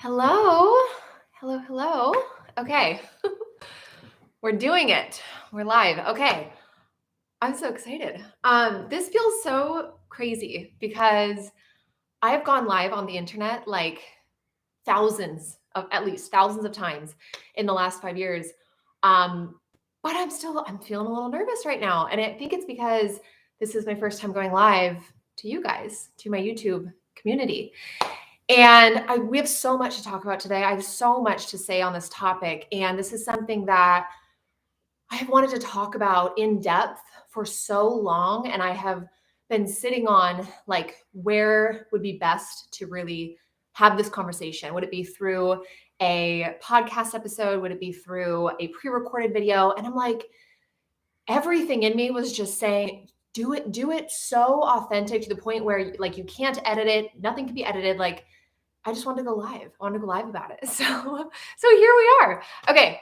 Hello. Hello, hello. Okay. We're doing it. We're live. Okay. I'm so excited. This feels so crazy because I have gone live on the internet like at least thousands of times in the last 5 years. But I'm feeling a little nervous right now. And I think it's because this is my first time going live to you guys, to my YouTube community. And we have so much to talk about today. I have so much to say on this topic. And this is something that I have wanted to talk about in depth for so long. And I have been sitting on like where would be best to really have this conversation. Would it be through a podcast episode? Would it be through a pre-recorded video? And I'm like, everything in me was just saying, do it so authentic to the point where like you can't edit it. Nothing can be edited. Like I just wanted to go live. I wanted to go live about it. So here we are. Okay.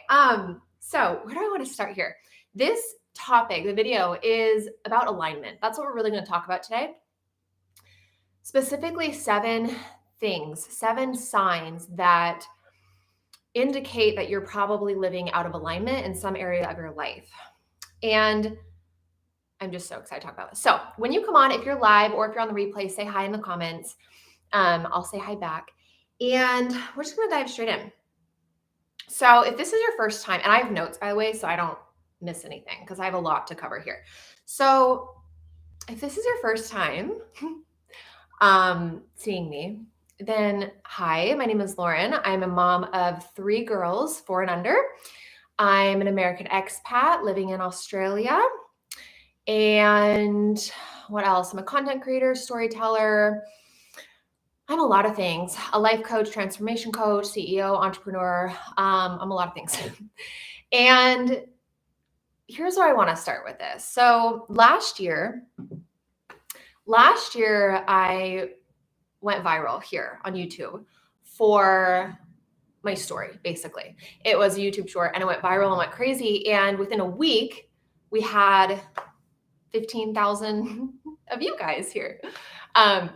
So where do I want to start here? This topic, the video, is about alignment. That's what we're really going to talk about today. Specifically, 7 signs that indicate that you're probably living out of alignment in some area of your life. And I'm just so excited to talk about this. So when you come on, if you're live or if you're on the replay, say hi in the comments. I'll say hi back. And we're just going to dive straight in. So if this is your first time, and I have notes, by the way, so I don't miss anything because I have a lot to cover here. So if this is your first time seeing me, then hi, my name is Lauren. I'm a mom of 3 girls, 4 and under. I'm an American expat living in Australia. And what else? I'm a content creator, storyteller. I'm a lot of things, a life coach, transformation coach, CEO, entrepreneur. I'm a lot of things. And here's where I want to start with this. So last year, I went viral here on YouTube for my story, basically. It was a YouTube short and it went viral and went crazy. And within a week, we had 15,000 of you guys here.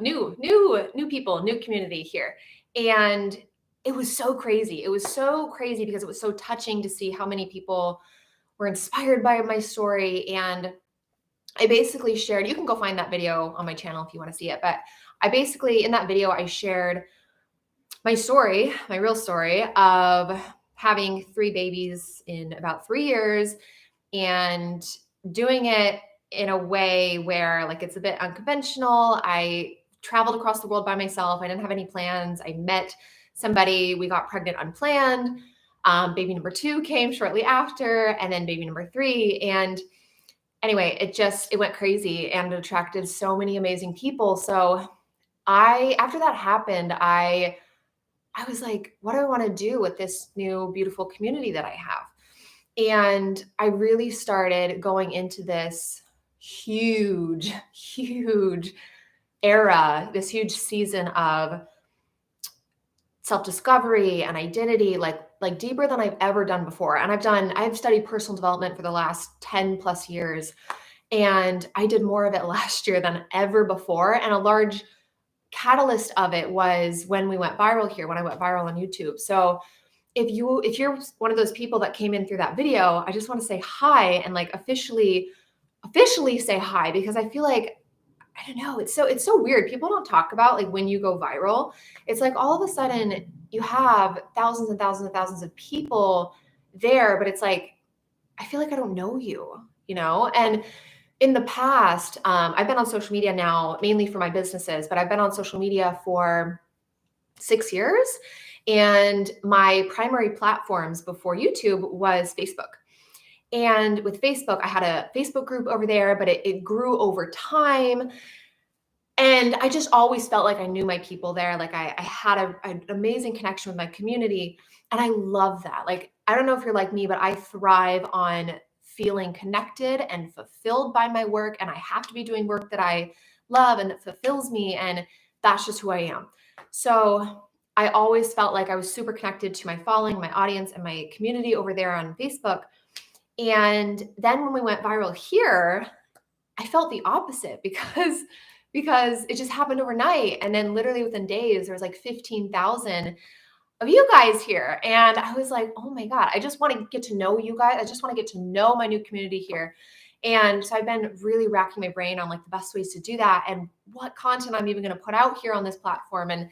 New people, new community here. And it was so crazy. It was so crazy because it was so touching to see how many people were inspired by my story. And I basically shared, you can go find that video on my channel if you want to see it. But I basically, in that video, I shared my story, my real story of having 3 babies in about 3 years and doing it in a way where like it's a bit unconventional. I traveled across the world by myself. I didn't have any plans. I met somebody. We got pregnant unplanned. Baby number 2 came shortly after, and then baby number 3. And anyway, it went crazy and it attracted so many amazing people. So after that happened, I was like, what do I want to do with this new beautiful community that I have? And I really started going into this huge era, this huge season of self-discovery and identity, like deeper than I've ever done before. And I've studied personal development for the last 10 plus years. And I did more of it last year than ever before. And a large catalyst of it was when we went viral here, when I went viral on YouTube. So if you're one of those people that came in through that video, I just want to say hi and like officially say hi, because I feel like, I don't know, it's so weird. People don't talk about like when you go viral, it's like all of a sudden you have thousands and thousands and thousands of people there, but it's like, I feel like I don't know you, And in the past, I've been on social media now, mainly for my businesses, but I've been on social media for 6 years. And my primary platforms before YouTube was Facebook. And with Facebook, I had a Facebook group over there, but it grew over time. And I just always felt like I knew my people there. Like I had an amazing connection with my community. And I love that. Like, I don't know if you're like me, but I thrive on feeling connected and fulfilled by my work. And I have to be doing work that I love and that fulfills me. And that's just who I am. So I always felt like I was super connected to my following, my audience, and my community over there on Facebook. And then when we went viral here, I felt the opposite because it just happened overnight. And then literally within days, there was like 15,000 of you guys here. And I was like, oh my God, I just want to get to know you guys. I just want to get to know my new community here. And so I've been really racking my brain on like the best ways to do that and what content I'm even going to put out here on this platform. And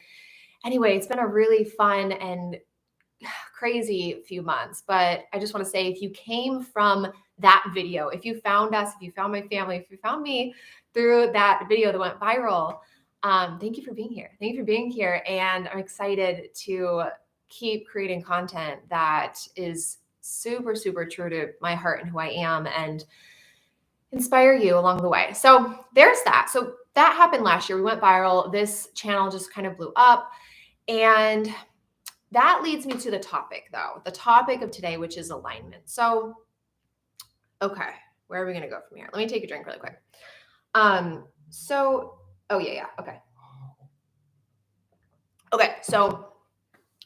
anyway, it's been a really fun and crazy few months, but I just want to say, if you came from that video, if you found us, if you found my family, if you found me through that video that went viral, thank you for being here. Thank you for being here. And I'm excited to keep creating content that is super, super true to my heart and who I am and inspire you along the way. So there's that. So that happened last year. We went viral. This channel just kind of blew up. And that leads me to the topic, though, the topic of today, which is alignment. So, okay, where are we going to go from here? Let me take a drink really quick. Oh yeah, okay. Okay, so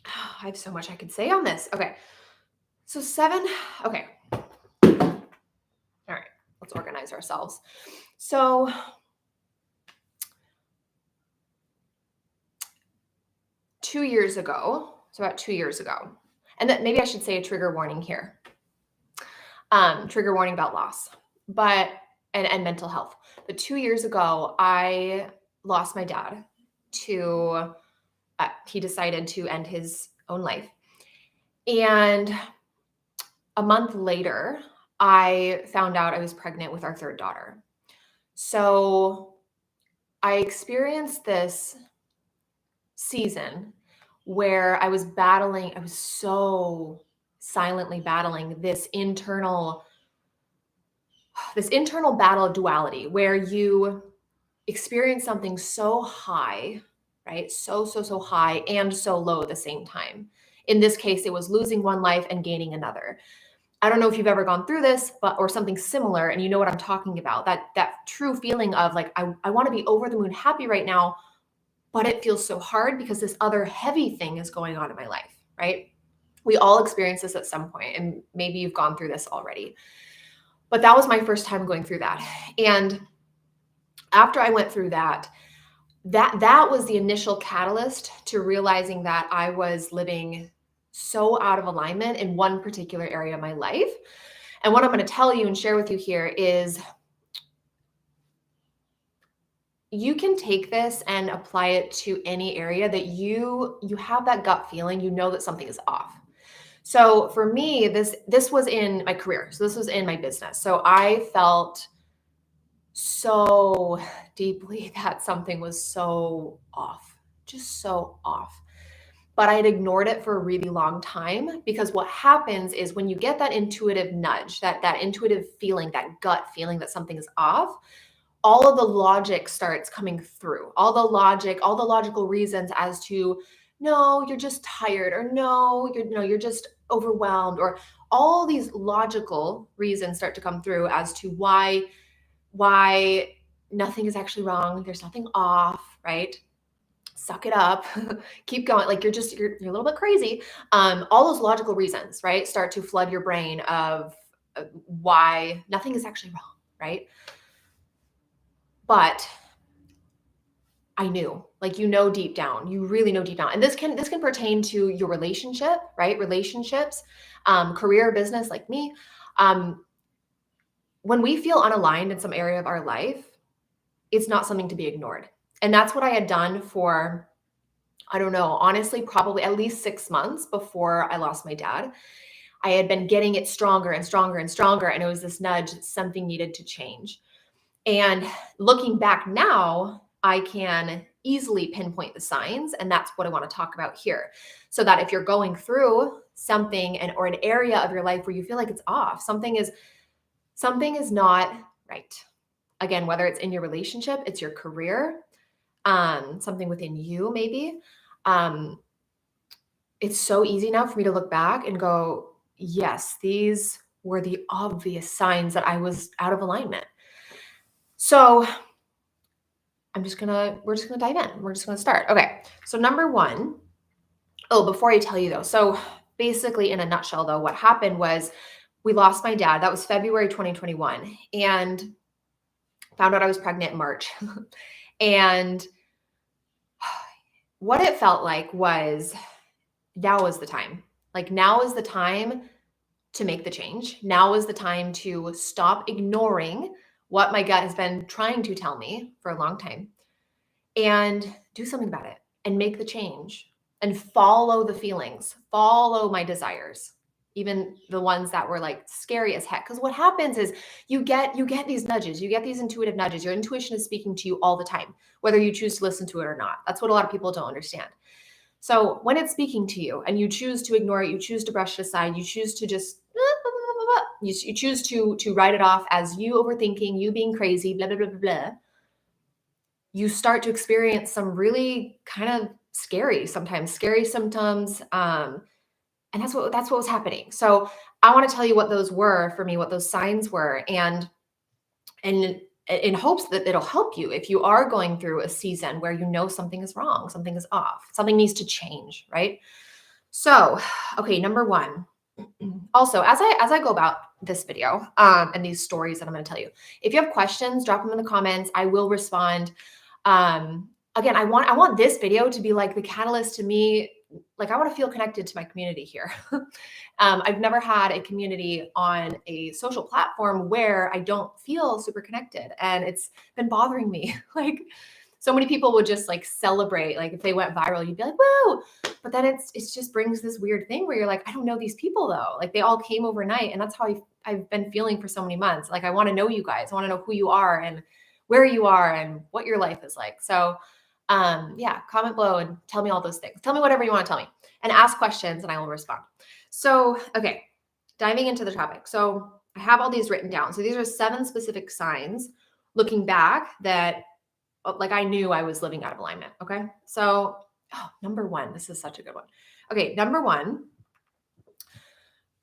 I have so much I could say on this. Okay, so okay. All right, let's organize ourselves. So, about 2 years ago, and that maybe I should say a trigger warning here. Trigger warning about loss, and mental health. But 2 years ago, I lost my dad to, he decided to end his own life. And a month later, I found out I was pregnant with our third daughter. So I experienced this season where I was so silently battling this internal battle of duality, where you experience something so high, right? So high and so low at the same time. In this case, it was losing one life and gaining another. I don't know if you've ever gone through this, or something similar, and you know what I'm talking about. That true feeling of like, I want to be over the moon happy right now, but it feels so hard because this other heavy thing is going on in my life, right? We all experience this at some point, and maybe you've gone through this already. But that was my first time going through that. And after I went through that was the initial catalyst to realizing that I was living so out of alignment in one particular area of my life. And what I'm going to tell you and share with you here is, you can take this and apply it to any area that you have that gut feeling, you know that something is off. So for me, this was in my career. So this was in my business. So I felt so deeply that something was so off, just so off. But I had ignored it for a really long time, because what happens is when you get that intuitive nudge, that intuitive feeling, that gut feeling that something is off, all of the logic starts coming through, all the logical reasons as to, no, you're just tired, or no, you're just overwhelmed, or all these logical reasons start to come through as to why nothing is actually wrong. There's nothing off, right? Suck it up, keep going. Like you're a little bit crazy. All those logical reasons, right, start to flood your brain of why nothing is actually wrong, right? But I knew, like, deep down, you really know deep down. And this can pertain to your relationship, right? Relationships, career, business, like me. When we feel unaligned in some area of our life, it's not something to be ignored. And that's what I had done for, I don't know, honestly, probably at least 6 months before I lost my dad. I had been getting it stronger and stronger and stronger. And it was this nudge that something needed to change. And looking back now, I can easily pinpoint the signs. And that's what I want to talk about here. So that if you're going through something or an area of your life where you feel like it's off, something is not right. Again, whether it's in your relationship, it's your career, something within you, maybe. It's so easy now for me to look back and go, yes, these were the obvious signs that I was out of alignment. So we're just gonna dive in. We're just gonna start. Okay. So number one, before I tell you though, so basically in a nutshell though, what happened was we lost my dad. That was February 2021, and found out I was pregnant in March. And what it felt like was now is the time. Like, now is the time to make the change. Now is the time to stop ignoring what my gut has been trying to tell me for a long time and do something about it and make the change and follow the feelings, follow my desires, even the ones that were like scary as heck. Because what happens is you get these nudges, you get these intuitive nudges. Your intuition is speaking to you all the time, whether you choose to listen to it or not. That's what a lot of people don't understand. So when it's speaking to you and you choose to ignore it, you choose to brush it aside, you choose to just you choose to write it off as you overthinking, you being crazy, blah blah blah blah blah, you start to experience some really kind of sometimes scary symptoms. And that's what was happening. So I want to tell you what those were for me, what those signs were, and in hopes that it'll help you if you are going through a season where you know something is wrong, something is off, something needs to change, right? So, okay, number one. Also, as I go about this video and these stories that I'm going to tell you, if you have questions, drop them in the comments. I will respond. Again, I want this video to be like the catalyst to me. Like, I want to feel connected to my community here. I've never had a community on a social platform where I don't feel super connected, and it's been bothering me. Like, so many people would just like celebrate, like if they went viral, you'd be like, woo! But then it just brings this weird thing where you're like, I don't know these people though. Like, they all came overnight, and that's how I've been feeling for so many months. Like, I want to know you guys. I want to know who you are and where you are and what your life is like. So yeah, comment below and tell me all those things. Tell me whatever you want to tell me and ask questions and I will respond. So, okay, diving into the topic. So I have all these written down. So these are 7 specific signs looking back that like I knew I was living out of alignment. Okay. So, number 1, this is such a good one. Okay. Number 1,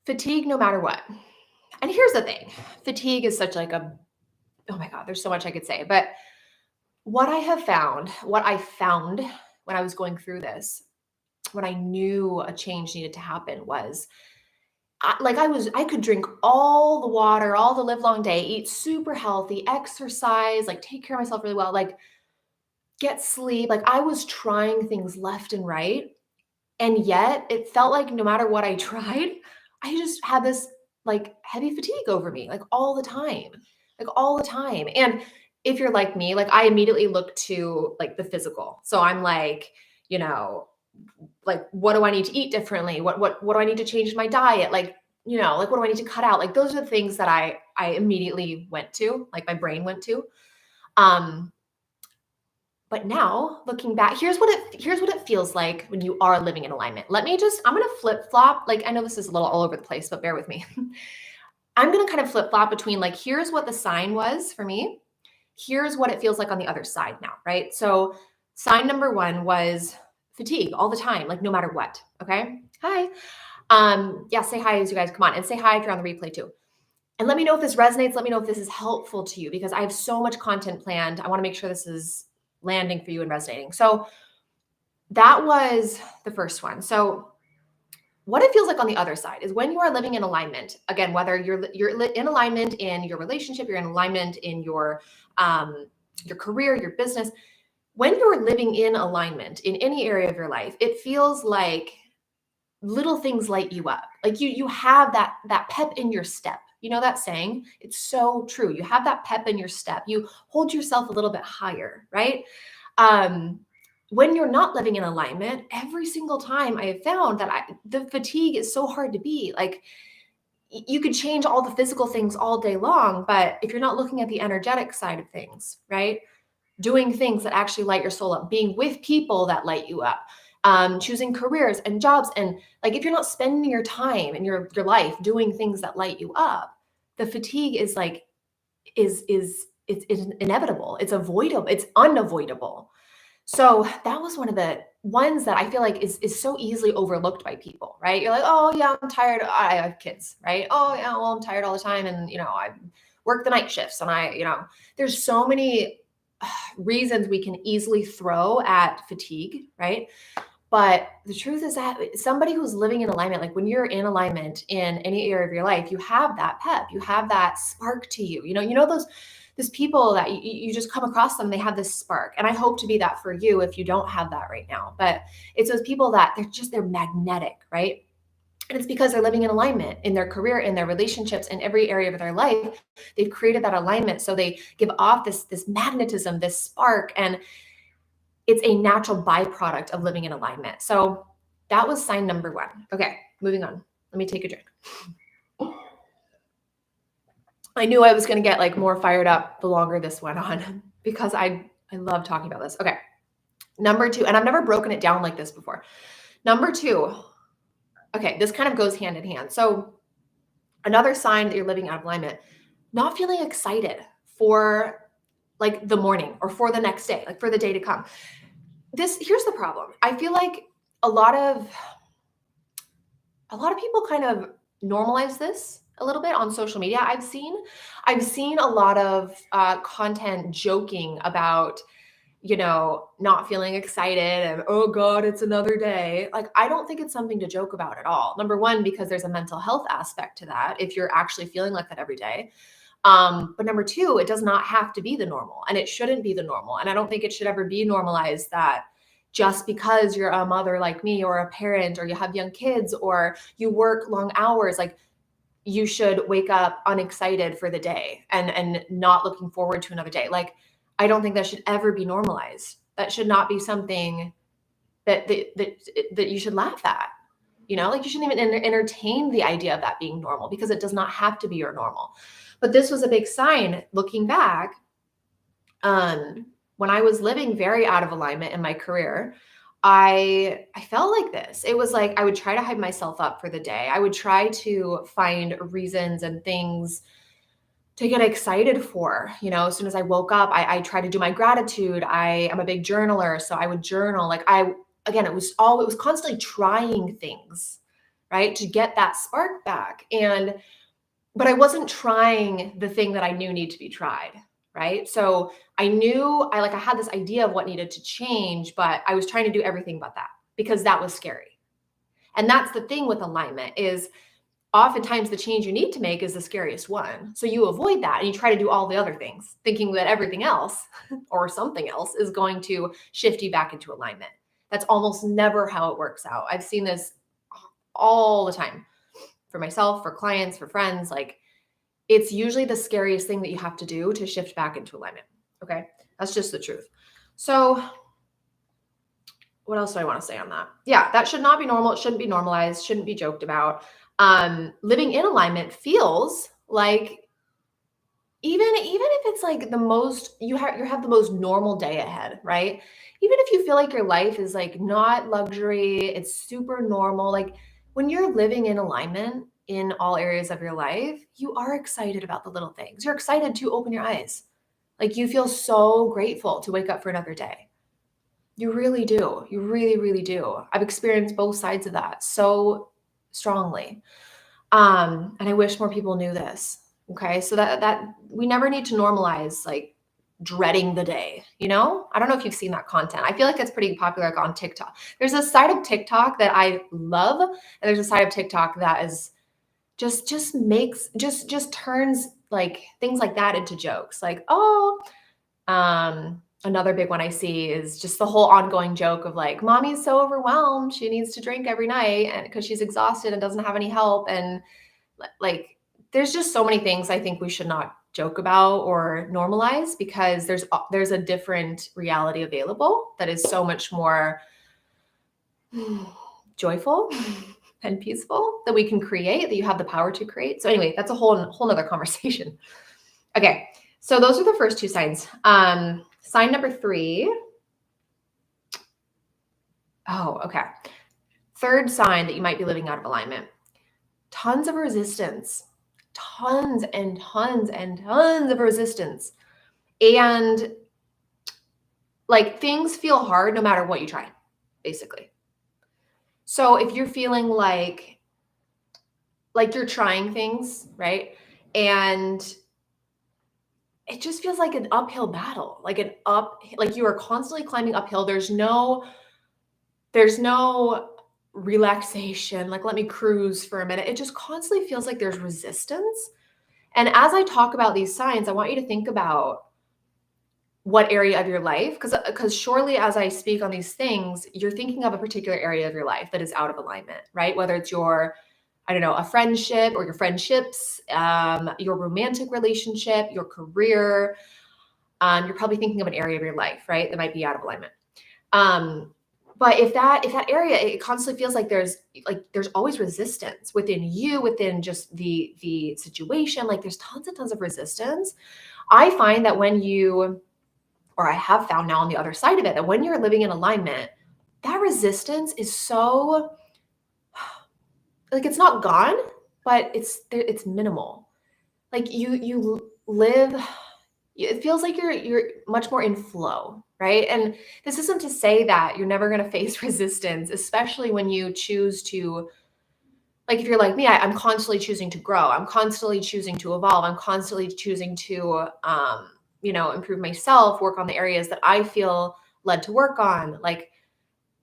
fatigue no matter what. And here's the thing. Fatigue is such like oh my God, there's so much I could say, but what I found when I was going through this, when I knew a change needed to happen, was I could drink all the water, all the live long day, eat super healthy, exercise, like take care of myself really well, like get sleep. Like, I was trying things left and right. And yet it felt like no matter what I tried, I just had this like heavy fatigue over me, like all the time, like all the time. And if you're like me, like I immediately look to like the physical. So I'm like, you know, like, what do I need to eat differently? What do I need to change in my diet? Like, you know, like what do I need to cut out? Like, those are the things that I immediately went to, like my brain went to. But now looking back, here's what it feels like when you are living in alignment. I'm going to flip flop. Like, I know this is a little all over the place, but bear with me. I'm going to kind of flip flop between like, here's what the sign was for me. Here's what it feels like on the other side now, right? So sign number 1 was fatigue all the time, like no matter what. Okay. Hi. Yeah, say hi as you guys come on, and say hi if you're on the replay too. And let me know if this resonates. Let me know if this is helpful to you, because I have so much content planned. I want to make sure this is landing for you and resonating. So that was the first one. So what it feels like on the other side is when you are living in alignment, again, whether you're in alignment in your relationship, you're in alignment in your career, your business, when you're living in alignment in any area of your life, it feels like little things light you up. Like you have that pep in your step. You know that saying? It's so true. You have that pep in your step. You hold yourself a little bit higher, right? When you're not living in alignment, every single time I have found that the fatigue is so hard to beat. Like, you could change all the physical things all day long, but if you're not looking at the energetic side of things, right? Doing things that actually light your soul up, being with people that light you up, choosing careers and jobs. And like, if you're not spending your time and your life doing things that light you up, the fatigue is like, it's inevitable. It's avoidable. It's unavoidable. So that was one of the ones that I feel like is so easily overlooked by people, right? You're like, oh yeah, I'm tired. I have kids, right? Oh yeah, well, I'm tired all the time. And, you know, I work the night shifts and there's so many reasons we can easily throw at fatigue, right? But the truth is that somebody who's living in alignment, like when you're in alignment in any area of your life, you have that pep, you have that spark to you. You know There's people that you just come across them, they have this spark. And I hope to be that for you if you don't have that right now. But it's those people that they're magnetic, right? And it's because they're living in alignment in their career, in their relationships, in every area of their life. They've created that alignment. So they give off this magnetism, this spark, and it's a natural byproduct of living in alignment. So that was sign number 1. Okay, moving on. Let me take a drink. I knew I was going to get like more fired up the longer this went on because I love talking about this. Okay. Number 2, and I've never broken it down like this before. Number 2. Okay, this kind of goes hand in hand. So another sign that you're living out of alignment, not feeling excited for like the morning or for the next day, like for the day to come. Here's the problem. I feel like a lot of people kind of normalize this a little bit on social media. I've seen a lot of content joking about, not feeling excited and, oh God, it's another day. Like, I don't think it's something to joke about at all. Number 1, because there's a mental health aspect to that if you're actually feeling like that every day. But number 2, it does not have to be the normal, and it shouldn't be the normal. And I don't think it should ever be normalized that just because you're a mother like me or a parent or you have young kids or you work long hours, like you should wake up unexcited for the day and not looking forward to another day. Like, I don't think that should ever be normalized. That should not be something that you should laugh at. Like you shouldn't even entertain the idea of that being normal because it does not have to be your normal. But this was a big sign looking back. When I was living very out of alignment in my career, I felt like this. It was like I would try to hype myself up for the day. I would try to find reasons and things to get excited for. As soon as I woke up, I try to do my gratitude. I am a big journaler, so I would journal. Like it was constantly trying things, right, to get that spark back. But I wasn't trying the thing that I knew needed to be tried, right? So I knew I had this idea of what needed to change, but I was trying to do everything but that because that was scary. And that's the thing with alignment is oftentimes the change you need to make is the scariest one. So you avoid that and you try to do all the other things, thinking that everything else or something else is going to shift you back into alignment. That's almost never how it works out. I've seen this all the time for myself, for clients, for friends. Like, it's usually the scariest thing that you have to do to shift back into alignment. Okay. That's just the truth. So what else do I want to say on that? Yeah, that should not be normal. It shouldn't be normalized, shouldn't be joked about. Living in alignment feels like even if it's like the most, you have the most normal day ahead, right? Even if you feel like your life is like not luxury, it's super normal. Like, when you're living in alignment in all areas of your life, you are excited about the little things. You're excited to open your eyes. Like, you feel so grateful to wake up for another day. You really do. You really, really do. I've experienced both sides of that so strongly. And I wish more people knew this. Okay. So that we never need to normalize like dreading the day, I don't know if you've seen that content. I feel like it's pretty popular like on TikTok. There's a side of TikTok that I love, and there's a side of TikTok that is just turns like things like that into jokes. Like, another big one I see is just the whole ongoing joke of like, mommy's so overwhelmed, she needs to drink every night and because she's exhausted and doesn't have any help. And like, there's just so many things I think we should not joke about or normalize because there's a different reality available that is so much more joyful and peaceful that we can create, that you have the power to create. So anyway, that's a whole nother conversation. Okay. So those are the first 2 signs. Sign number 3. Oh, okay. Third sign that you might be living out of alignment. Tons of resistance. Tons and tons and tons of resistance. And like, things feel hard no matter what you try, basically. So if you're feeling like you're trying things, right? And it just feels like an uphill battle, like you are constantly climbing uphill. There's no relaxation. Like, let me cruise for a minute. It just constantly feels like there's resistance. And as I talk about these signs, I want you to think about what area of your life, because surely as I speak on these things, you're thinking of a particular area of your life that is out of alignment, right? Whether it's your, I don't know, a friendship or your friendships, your romantic relationship, your career. You're probably thinking of an area of your life, right, that might be out of alignment. But if that area, it constantly feels like there's always resistance within you, within just the situation, like there's tons and tons of resistance. I find that when you, or I have found now on the other side of it, that when you're living in alignment, that resistance is so, like, it's not gone, but it's minimal. Like you live, it feels like you're much more in flow, right? And this isn't to say that you're never going to face resistance, especially when you choose to, like, if you're like me, I'm constantly choosing to grow. I'm constantly choosing to evolve. I'm constantly choosing to, improve myself, work on the areas that I feel led to work on. Like,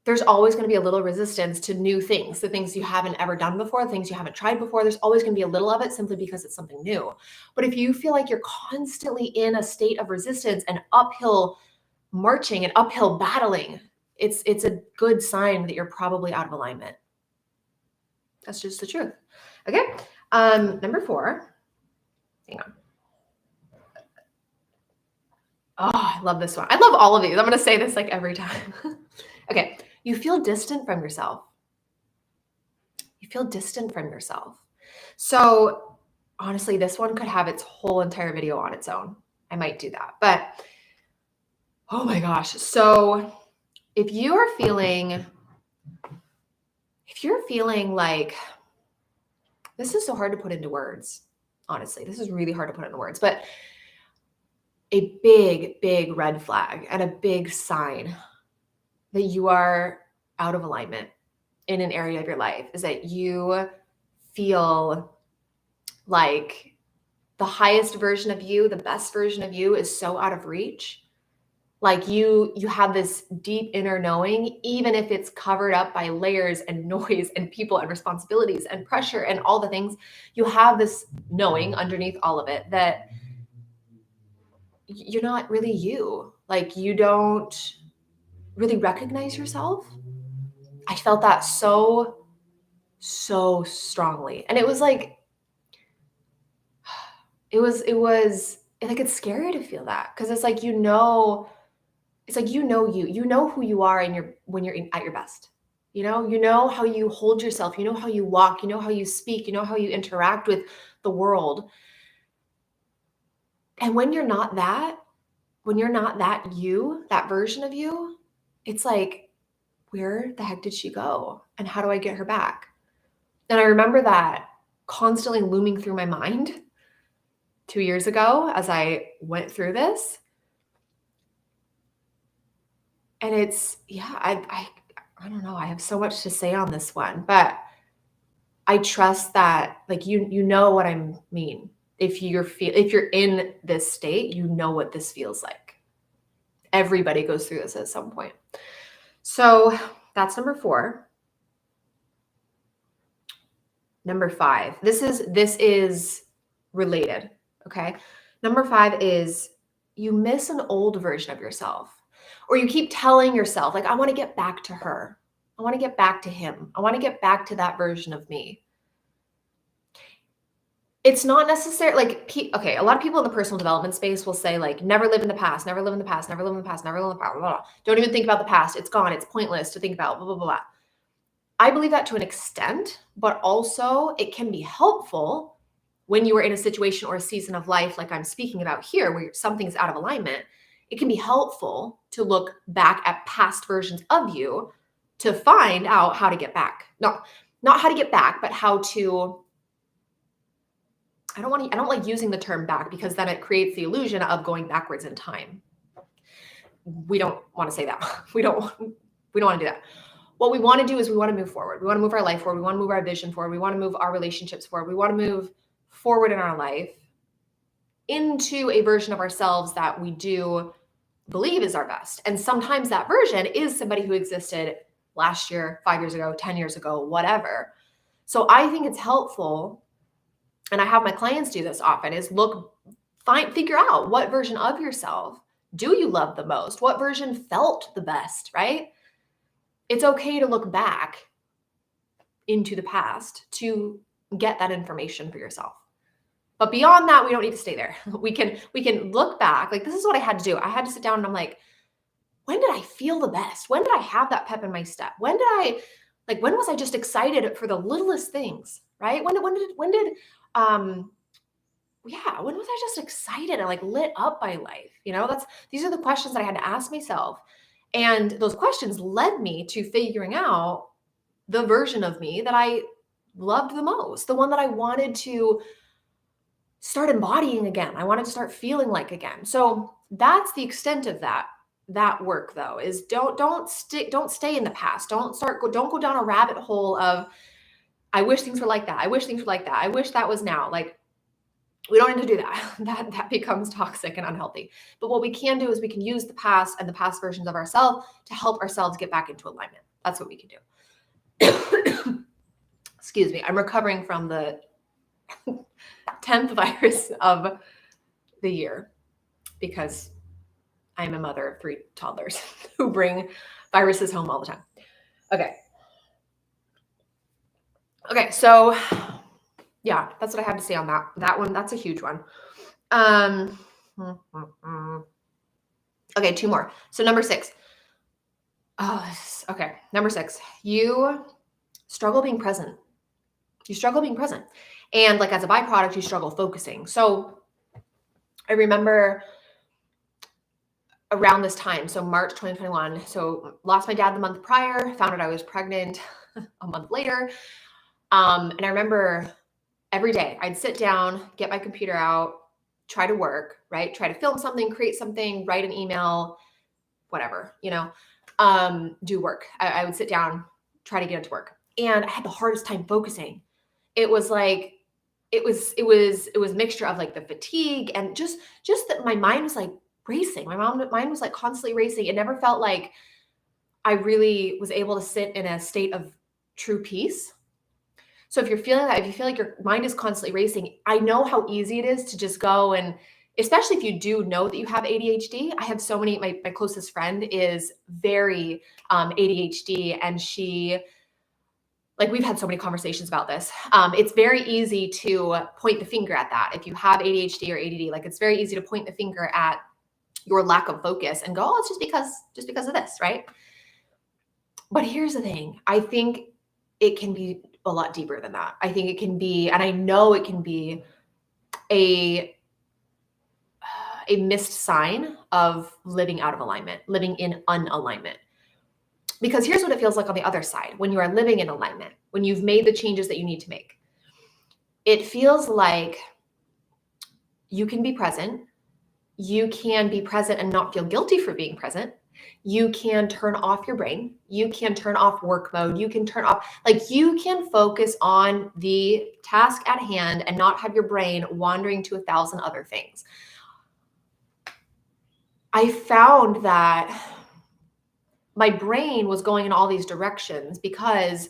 there's always going to be a little resistance to new things, the things you haven't ever done before, the things you haven't tried before. There's always going to be a little of it simply because it's something new. But if you feel like you're constantly in a state of resistance and uphill marching and uphill battling, it's a good sign that you're probably out of alignment. That's just the truth. Okay. Number 4. Hang on. Oh, I love this one. I love all of these. I'm going to say this like every time. Okay. You feel distant from yourself. You feel distant from yourself. So honestly, this one could have its whole entire video on its own. I might do that. But oh my gosh. So if you're feeling like, this is so hard to put into words. Honestly, this is really hard to put into words, but a big, big red flag and a big sign that you are out of alignment in an area of your life is that you feel like the highest version of you, the best version of you is so out of reach. Like you have this deep inner knowing, even if it's covered up by layers and noise and people and responsibilities and pressure and all the things, you have this knowing underneath all of it that you're not really you. Like you don't really recognize yourself. I felt that so strongly. And it was like, it was like, it's scary to feel that. Cause it's like, it's like, you know who you are when you're at your best. You know how you hold yourself, you know how you walk, you know how you speak, you know how you interact with the world. And when you're not that you, that version of you, it's like, where the heck did she go? And how do I get her back? And I remember that constantly looming through my mind 2 years ago as I went through this. And it's, yeah, I don't know. I have so much to say on this one, but I trust that, like, you know what I mean. If you're in this state, you know what this feels like. Everybody goes through this at some point. So that's number 4. Number 5. This is related. Okay. Number 5 is you miss an old version of yourself. Or you keep telling yourself, like, I want to get back to her. I want to get back to him. I want to get back to that version of me. It's not necessary. Like, okay, a lot of people in the personal development space will say, like, never live in the past, never live in the past, never live in the past, never live in the past, blah, blah, blah. Don't even think about the past. It's gone. It's pointless to think about, blah, blah, blah, blah. I believe that to an extent, but also it can be helpful when you are in a situation or a season of life like I'm speaking about here, where something's out of alignment. It can be helpful to look back at past versions of you to find out how to get back. Not how to get back, but how to, I don't like using the term back because then it creates the illusion of going backwards in time. We don't want to say that. We don't want to do that. What we want to do is we want to move forward. We want to move our life forward. We want to move our vision forward. We want to move our relationships forward. We want to move forward in our life into a version of ourselves that we do believe is our best. And sometimes that version is somebody who existed last year, 5 years ago, 10 years ago, whatever. So I think it's helpful and I have my clients do this often, is figure out what version of yourself do you love the most? What version felt the best, right? It's okay to look back into the past to get that information for yourself. But beyond that, we don't need to stay there. We can look back. Like, this is what I had to do. I had to sit down and I'm like, when did I feel the best? When did I have that pep in my step? When was I just excited for the littlest things, right? When was I just excited and like lit up by life? These are the questions that I had to ask myself. And those questions led me to figuring out the version of me that I loved the most, the one that I wanted to start embodying again. I wanted to start feeling like again. So that's the extent of that work, though, is don't stay in the past. Don't go down a rabbit hole of, I wish things were like that. I wish things were like that. I wish that was now. Like, we don't need to do that. That becomes toxic and unhealthy. But what we can do is we can use the past and the past versions of ourselves to help ourselves get back into alignment. That's what we can do. Excuse me. I'm recovering from the 10th virus of the year because I'm a mother of 3 toddlers who bring viruses home all the time. Okay, so yeah, that's what I have to say on that one. That's a huge one. Okay, 2 more. So number 6. Okay, number 6. You struggle being present. You struggle being present. And like, as a byproduct, you struggle focusing. So I remember around this time, so March 2021, so lost my dad the month prior, found out I was pregnant a month later. And I remember every day I'd sit down, get my computer out, try to work, right? Try to film something, create something, write an email, whatever, do work. I would sit down, try to get into work. And I had the hardest time focusing. It was like, it was a mixture of like the fatigue and just that my mind was like racing. My mind was like constantly racing. It never felt like I really was able to sit in a state of true peace. So if you're feeling that, if you feel like your mind is constantly racing, I know how easy it is to just go, and especially if you do know that you have ADHD. I have so many, my closest friend is very ADHD, and we've had so many conversations about this. It's very easy to point the finger at that. If you have ADHD or ADD, it's very easy to point the finger at your lack of focus and go, oh, it's just because of this, right? But here's the thing. I think it can be a lot deeper than that. I think it can be, and I know it can be a missed sign of living out of alignment, living in unalignment. Because here's what it feels like on the other side. When you are living in alignment, when you've made the changes that you need to make, it feels like you can be present. You can be present and not feel guilty for being present. You can turn off your brain. You can turn off work mode. You can turn off, you can focus on the task at hand and not have your brain wandering to 1,000 other things. I found that my brain was going in all these directions because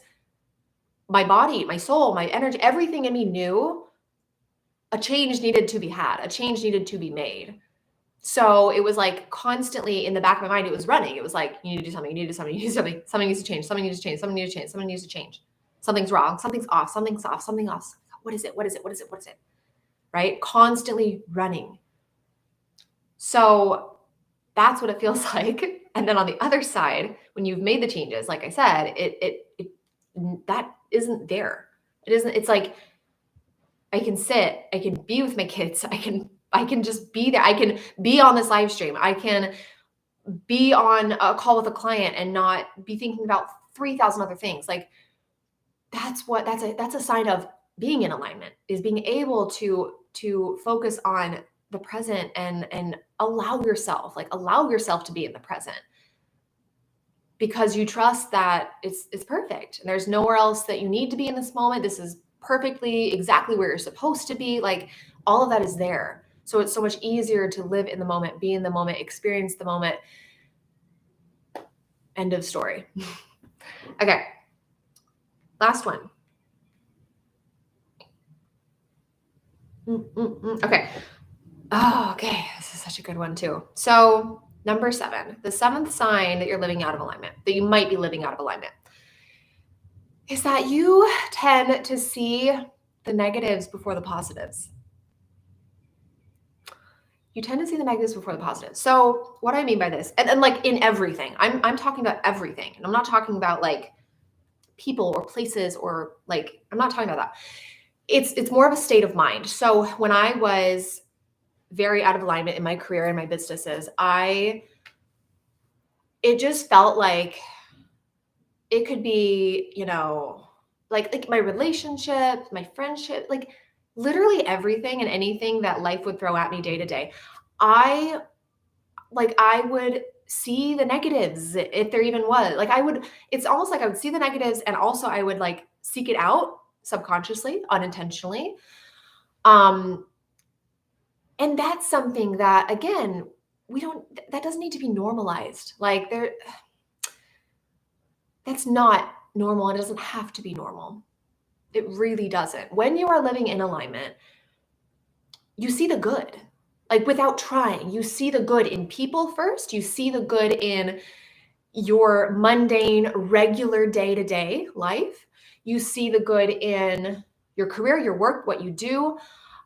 my body, my soul, my energy, everything in me knew a change needed to be had, a change needed to be made. So it was like constantly in the back of my mind, it was running. It was like, you need to do something, you need to do something, you need to do something, something needs to change, something needs to change, something needs to change, something needs to change. Something's wrong, something's off, something off. What is it? Right? Constantly running. So that's what it feels like. And then on the other side, when you've made the changes, like I said, that isn't there. It isn't, it's like, I can sit, I can be with my kids, I can just be there. I can be on this live stream. I can be on a call with a client and not be thinking about 3,000 other things. That's a sign of being in alignment, is being able to focus on the present and allow yourself to be in the present, because you trust that it's perfect. And there's nowhere else that you need to be in this moment. This is perfectly exactly where you're supposed to be. All of that is there. So it's so much easier to live in the moment, be in the moment, experience the moment. End of story. Okay. Last one. Okay. Oh, okay. This is such a good one too. So, number 7, the 7th sign that you're living out of alignment, that you might be living out of alignment, is that you tend to see the negatives before the positives. You tend to see the negatives before the positives. So, what I mean by this, and like in everything, I'm talking about everything. And I'm not talking about like people or places or like, I'm not talking about that. It's more of a state of mind. So, when I was very out of alignment in my career and my businesses, it just felt like it could be, like my relationship, my friendship, like literally everything and anything that life would throw at me day to day. I I would see the negatives if there even was. It's almost like I would see the negatives and also I would like seek it out subconsciously, unintentionally. Um and that's something that again, we don't that doesn't need to be normalized. That's not normal. It doesn't have to be normal. It really doesn't. When you are living in alignment, you see the good. Like without trying, you see the good in people first. You see the good in your mundane, regular day to day life. You see the good in your career, your work, what you do,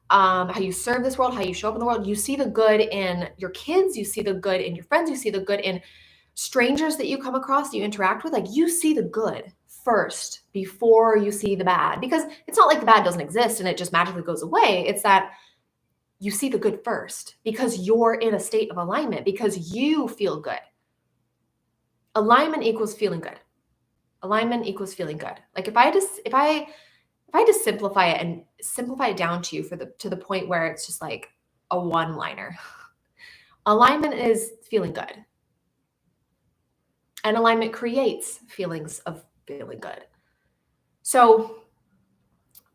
how you serve this world, how you show up in the world. You see the good in your kids. You see the good in your friends. You see the good in strangers that you come across, that you interact with. Like you see the good first before you see the bad, because it's not like the bad doesn't exist and it just magically goes away. It's that you see the good first because you're in a state of alignment, because you feel good. Alignment equals feeling good. Alignment equals feeling good. Like if I just simplify it down to you to the point where it's just like a one-liner. Alignment is feeling good. And alignment creates feelings of feeling good. So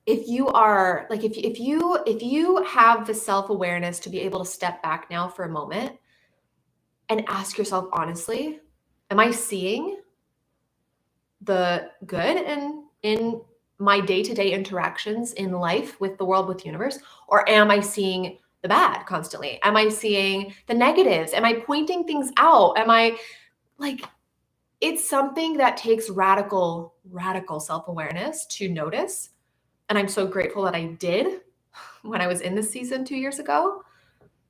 if you are like if you have the self-awareness to be able to step back now for a moment and ask yourself honestly, am I seeing the good in my day-to-day interactions in life with the world, with the universe, or am I seeing the bad constantly? Am I seeing the negatives? Am I pointing things out? Am I like it's something that takes radical self-awareness to notice, and I'm so grateful that I did when I was in this season 2 years ago,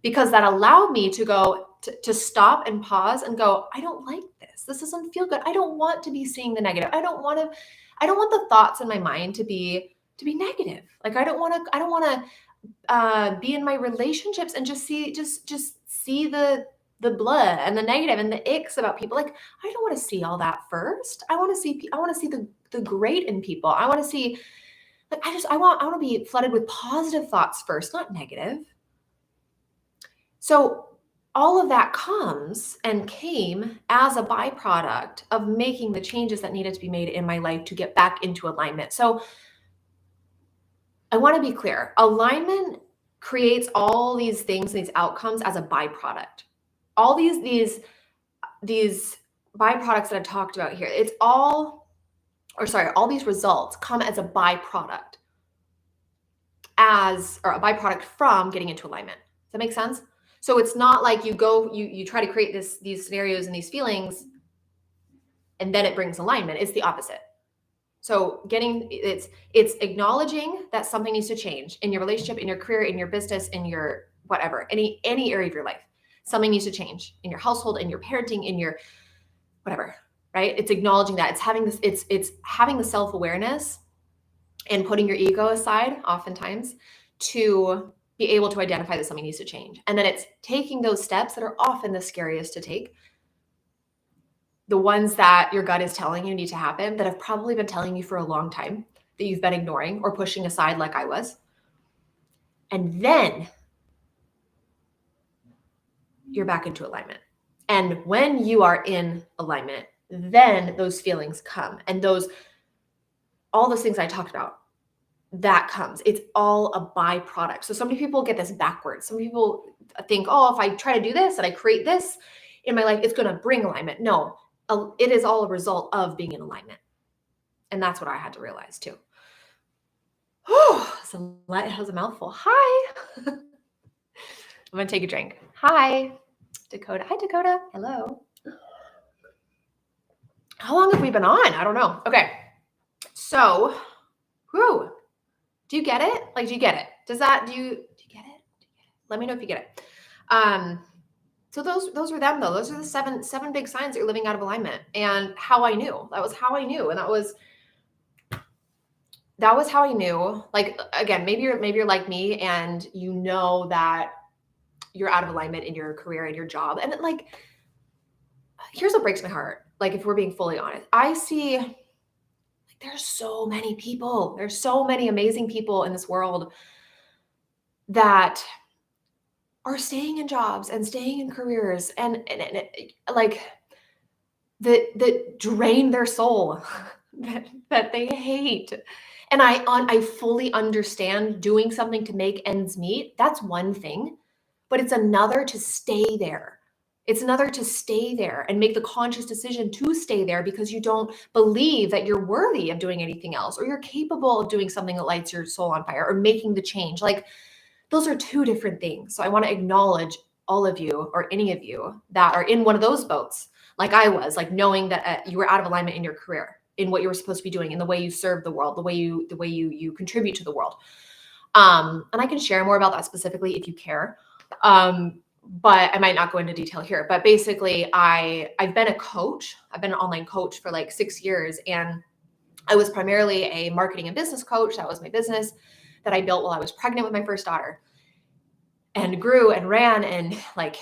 because that allowed me to go to stop and pause and go, I don't like this. This doesn't feel good. I don't want to be seeing the negative. I don't want the thoughts in my mind to be negative. Like I don't want to be in my relationships and just see the blood and the negative and the icks about people. Like I don't want to see all that first. I want to see the great in people. I want to see like I want to be flooded with positive thoughts first, not negative. So all of that comes and came as a byproduct of making the changes that needed to be made in my life to get back into alignment. So I want to be clear. Alignment creates all these things, these outcomes as a byproduct. All these byproducts that I've talked about here, all these results come as a byproduct or a byproduct from getting into alignment. Does that make sense? So it's not like you try to create these scenarios and these feelings and then it brings alignment. It's the opposite. So it's acknowledging that something needs to change in your relationship, in your career, in your business, in your whatever, any area of your life. Something needs to change in your household, in your parenting, in your whatever, right? It's acknowledging that. It's having the self-awareness and putting your ego aside oftentimes to be able to identify that something needs to change. And then it's taking those steps that are often the scariest to take, the ones that your gut is telling you need to happen, that have probably been telling you for a long time, that you've been ignoring or pushing aside like I was. And then you're back into alignment. And when you are in alignment, then those feelings come and all those things I talked about, that comes. It's all a byproduct. So many people get this backwards. Some people think, oh, if I try to do this and I create this in my life, it's going to bring alignment. No, it is all a result of being in alignment. And that's what I had to realize too. Celeste has a mouthful. Hi. I'm going to take a drink. Hi, Dakota. Hi, Dakota. Hello. How long have we been on? I don't know. Okay. So, do you get it? Like, do you get it? Do you get it? Let me know if you get it. So those were them though. Those are the seven big signs that you're living out of alignment, and how I knew. That was how I knew. And that was how I knew. Like, again, maybe you're like me and you know that you're out of alignment in your career and your job. And like, here's what breaks my heart. Like, if we're being fully honest, I see like, there's so many people. There's so many amazing people in this world that are staying in jobs and staying in careers and like that drain their soul, that they hate. And I fully understand doing something to make ends meet. That's one thing, but it's another to stay there. It's another to stay there and make the conscious decision to stay there because you don't believe that you're worthy of doing anything else, or you're capable of doing something that lights your soul on fire, or making the change. Like, those are two different things. So I want to acknowledge all of you, or any of you that are in one of those boats, like I was, like knowing that you were out of alignment in your career, in what you were supposed to be doing, in the way you serve the world, the way you contribute to the world. And I can share more about that specifically if you care. But I might not go into detail here. But basically, I've been a coach. I've been an online coach for like 6 years, and I was primarily a marketing and business coach. That was my business that I built while I was pregnant with my first daughter, and grew and ran, and like,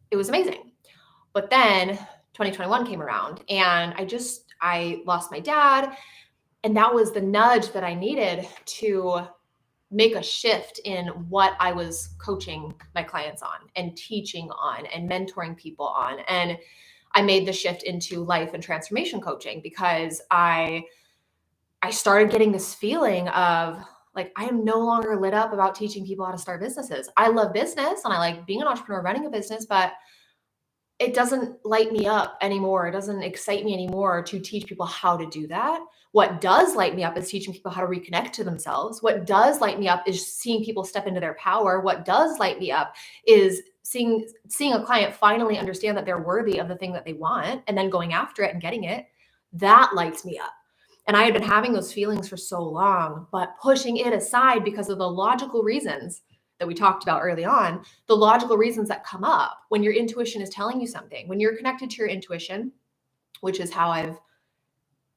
it was amazing. But then 2021 came around, and I lost my dad, and that was the nudge that I needed to make a shift in what I was coaching my clients on and teaching on and mentoring people on. And I made the shift into life and transformation coaching because I started getting this feeling of like, I am no longer lit up about teaching people how to start businesses. I love business and I like being an entrepreneur, running a business, but it doesn't light me up anymore. It doesn't excite me anymore to teach people how to do that. What does light me up is teaching people how to reconnect to themselves. What does light me up is seeing people step into their power. What does light me up is seeing a client finally understand that they're worthy of the thing that they want, and then going after it and getting it. That lights me up. And I had been having those feelings for so long, but pushing it aside because of the logical reasons that we talked about early on, the logical reasons that come up when your intuition is telling you something, when you're connected to your intuition, which is how I've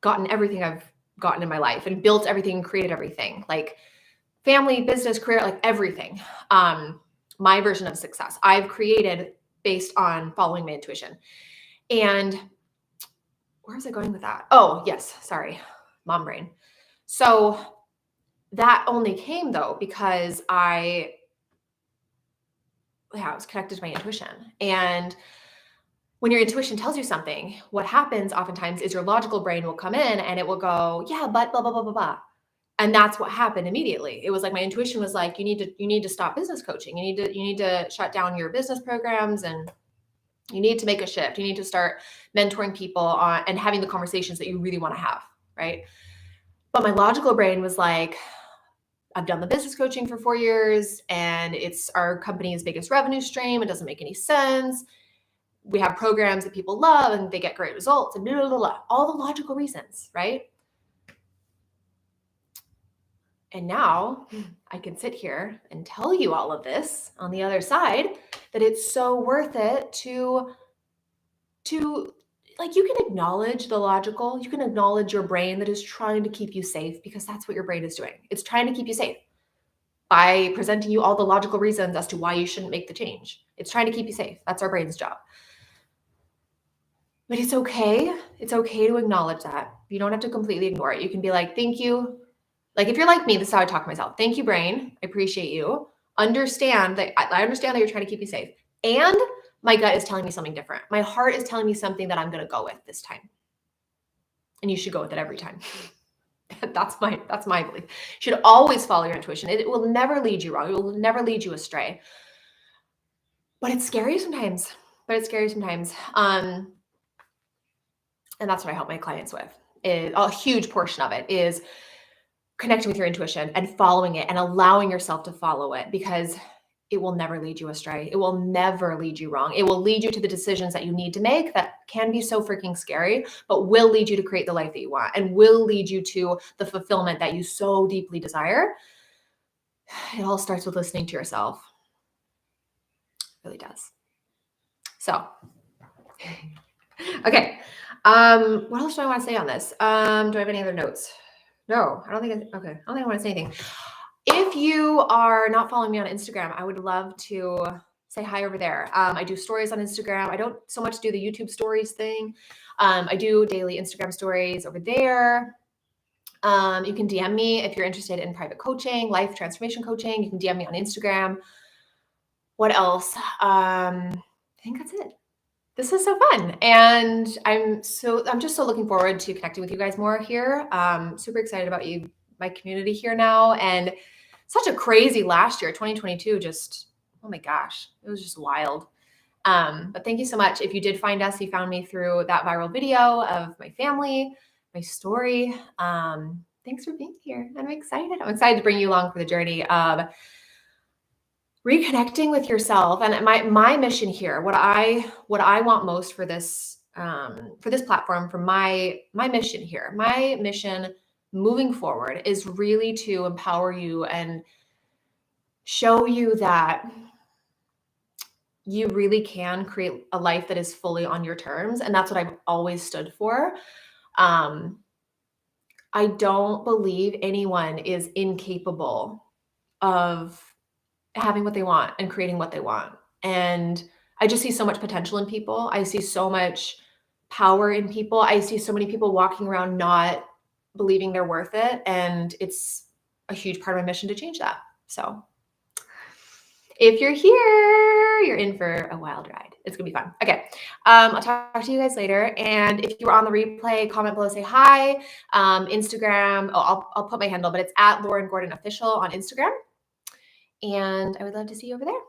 gotten everything I've gotten in my life and built everything and created everything, like family, business, career, like everything. My version of success I've created based on following my intuition. And where was I going with that? Oh, yes. Sorry. Mom brain. So that only came though, because I was connected to my intuition. And when your intuition tells you something, what happens oftentimes is your logical brain will come in and it will go, yeah, but blah, blah, blah, blah, blah. And that's what happened immediately. It was like my intuition was like, you need to stop business coaching. You need to shut down your business programs, and you need to make a shift. You need to start mentoring people on and having the conversations that you really want to have, right? But my logical brain was like, I've done the business coaching for 4 years and it's our company's biggest revenue stream. It doesn't make any sense. We have programs that people love and they get great results and blah, blah, blah, blah. All the logical reasons, right? And now I can sit here and tell you all of this on the other side, that it's so worth it to like, you can acknowledge the logical, you can acknowledge your brain that is trying to keep you safe, because that's what your brain is doing. It's trying to keep you safe by presenting you all the logical reasons as to why you shouldn't make the change. It's trying to keep you safe. That's our brain's job. But it's okay. It's okay to acknowledge that. You don't have to completely ignore it. You can be like, thank you. Like, if you're like me, this is how I talk to myself. Thank you, brain. I appreciate you. I understand that you're trying to keep me safe. And my gut is telling me something different. My heart is telling me something that I'm going to go with this time. And you should go with it every time. That's my belief. You should always follow your intuition. It will never lead you wrong. It will never lead you astray. But it's scary sometimes. And that's what I help my clients with. A huge portion of it is connecting with your intuition and following it and allowing yourself to follow it, because it will never lead you astray. It will never lead you wrong. It will lead you to the decisions that you need to make that can be so freaking scary, but will lead you to create the life that you want and will lead you to the fulfillment that you so deeply desire. It all starts with listening to yourself. It really does. So, okay. What else do I want to say on this? Do I have any other notes? No, I don't think I want to say anything. If you are not following me on Instagram, I would love to say hi over there. I do stories on Instagram. I don't so much do the YouTube stories thing. I do daily Instagram stories over there. You can DM me if you're interested in private coaching, life transformation coaching. You can DM me on Instagram. What else? I think that's it. This is so fun. And I'm just so looking forward to connecting with you guys more here. Super excited about my community here now. And such a crazy last year, 2022, just, oh my gosh, it was just wild. But thank you so much. If you did find us, you found me through that viral video of my family, my story. Thanks for being here. I'm excited. I'm excited to bring you along for the journey of reconnecting with yourself. And my mission here, what I want most for this platform, for my mission here, my mission moving forward is really to empower you and show you that you really can create a life that is fully on your terms. And that's what I've always stood for. I don't believe anyone is incapable of having what they want and creating what they want. And I just see so much potential in people. I see so much power in people. I see so many people walking around not believing they're worth it. And it's a huge part of my mission to change that. So if you're here, you're in for a wild ride. It's gonna be fun. Okay. I'll talk to you guys later. And if you're on the replay, comment below, say hi. Instagram, I'll put my handle, but it's at laurenrayegordon on Instagram. And I would love to see you over there.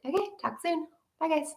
Okay, talk soon. Bye, guys.